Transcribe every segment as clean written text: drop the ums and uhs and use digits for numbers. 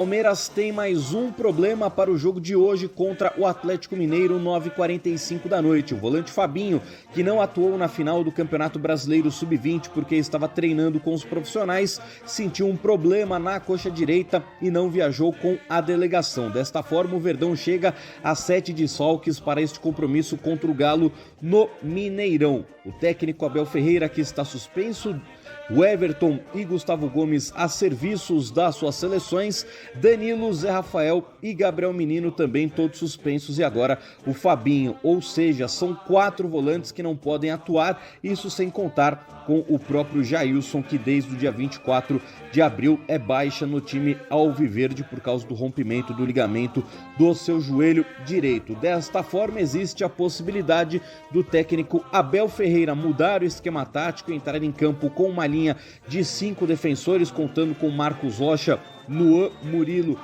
Palmeiras tem mais um problema para o jogo de hoje contra o Atlético Mineiro, 9h45 da noite. O volante Fabinho, que não atuou na final do Campeonato Brasileiro Sub-20 porque estava treinando com os profissionais, sentiu um problema na coxa direita e não viajou com a delegação. Desta forma, o Verdão chega a 7 desfalques para este compromisso contra o Galo no Mineirão. O técnico Abel Ferreira, que está suspenso, o Everton e Gustavo Gomes a serviços das suas seleções, Danilo, Zé Rafael e Gabriel Menino também todos suspensos, e agora o Fabinho, ou seja, são 4 volantes que não podem atuar, isso sem contar com o próprio Jailson, que desde o dia 24 de abril é baixa no time alviverde por causa do rompimento do ligamento do seu joelho direito. Desta forma, existe a possibilidade do técnico Abel Ferreira mudar o esquema tático e entrar em campo com uma linha de 5 defensores, contando com Marcos Rocha, Luan, Murilo,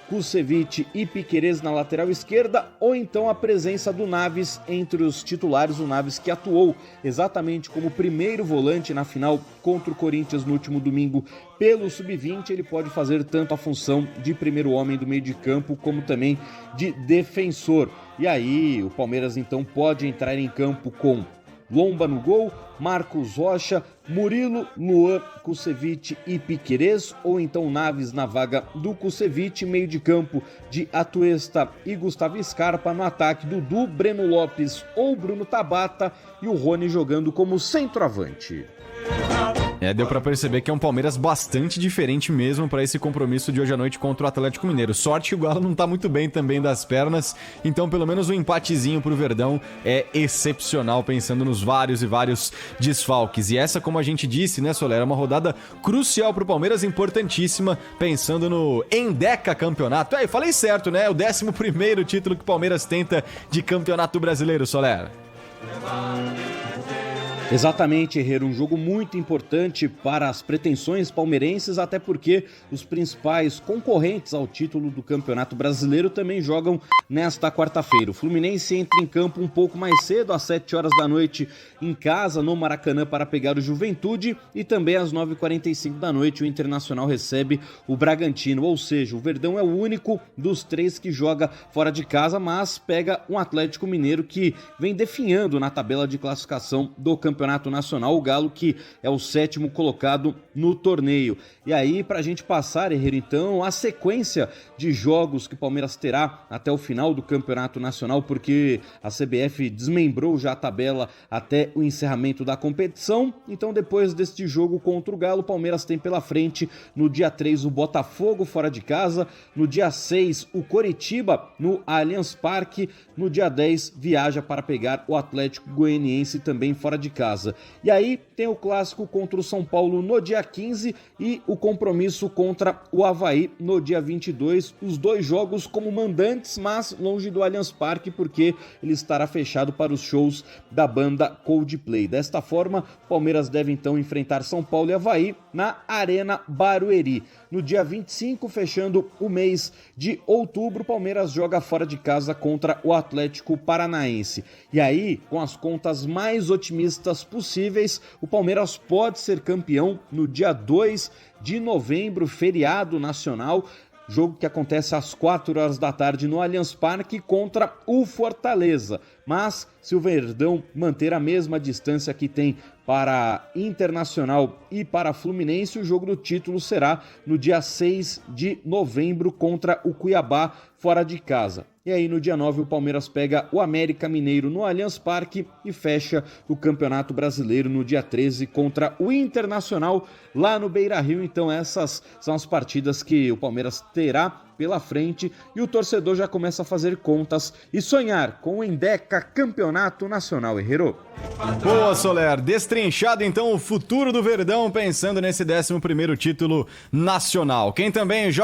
Kusevich e Piquerez na lateral esquerda, ou então a presença do Naves entre os titulares, o Naves que atuou exatamente como primeiro volante na final contra o Corinthians no último domingo pelo Sub-20, ele pode fazer tanto a função de primeiro homem do meio de campo como também de defensor. E aí o Palmeiras então pode entrar em campo com Lomba no gol, Marcos Rocha, Murilo, Luan, Kusevich e Piquerez, ou então Naves na vaga do Kusevich, meio de campo de Atuesta e Gustavo Scarpa, no ataque Dudu, Breno Lopes ou Bruno Tabata e o Rony jogando como centroavante. Deu pra perceber que é um Palmeiras bastante diferente mesmo para esse compromisso de hoje à noite contra o Atlético Mineiro. Sorte que o Galo não tá muito bem também das pernas, então pelo menos um empatezinho pro Verdão é excepcional, pensando nos vários e vários desfalques. E essa, como a gente disse, né, Soler, é uma rodada crucial pro Palmeiras, importantíssima, pensando no Endeca Campeonato. Falei certo, né? O 11º título que o Palmeiras tenta de Campeonato Brasileiro, Soler. Exatamente, Herrera, um jogo muito importante para as pretensões palmeirenses, até porque os principais concorrentes ao título do Campeonato Brasileiro também jogam nesta quarta-feira. O Fluminense entra em campo um pouco mais cedo, às 7 horas da noite, em casa, no Maracanã, para pegar o Juventude, e também às 9h45 da noite o Internacional recebe o Bragantino, ou seja, o Verdão é o único dos 3 que joga fora de casa, mas pega um Atlético Mineiro que vem definhando na tabela de classificação do Campeonato Nacional, o Galo que é o 7º colocado no torneio. E aí, pra gente passar, Herrera, então, a sequência de jogos que o Palmeiras terá até o final do Campeonato Nacional, porque a CBF desmembrou já a tabela até o encerramento da competição. Então, depois deste jogo contra o Galo, o Palmeiras tem pela frente no dia 3 o Botafogo fora de casa, no dia 6 o Coritiba no Allianz Parque, no dia 10 viaja para pegar o Atlético Goianiense também fora de casa. E aí tem o clássico contra o São Paulo no dia 15 e o compromisso contra o Avaí no dia 22. Os 2 jogos como mandantes, mas longe do Allianz Parque, porque ele estará fechado para os shows da banda Coldplay. Desta forma, o Palmeiras deve então enfrentar São Paulo e Avaí na Arena Barueri. No dia 25, fechando o mês de outubro, o Palmeiras joga fora de casa contra o Atlético Paranaense. E aí, com as contas mais otimistas possíveis, o Palmeiras pode ser campeão no dia 2 de novembro, feriado nacional, jogo que acontece às 4 horas da tarde no Allianz Parque contra o Fortaleza. Mas se o Verdão manter a mesma distância que tem para Internacional e para Fluminense, o jogo do título será no dia 6 de novembro contra o Cuiabá fora de casa. E aí no dia 9 o Palmeiras pega o América Mineiro no Allianz Parque e fecha o Campeonato Brasileiro no dia 13 contra o Internacional lá no Beira-Rio. Então essas são as partidas que o Palmeiras terá pela frente e o torcedor já começa a fazer contas e sonhar com o Endeca Campeonato Nacional, Herrero. Boa, Soler. Destrinchado então o futuro do Verdão, pensando nesse 11º título nacional. Quem também joga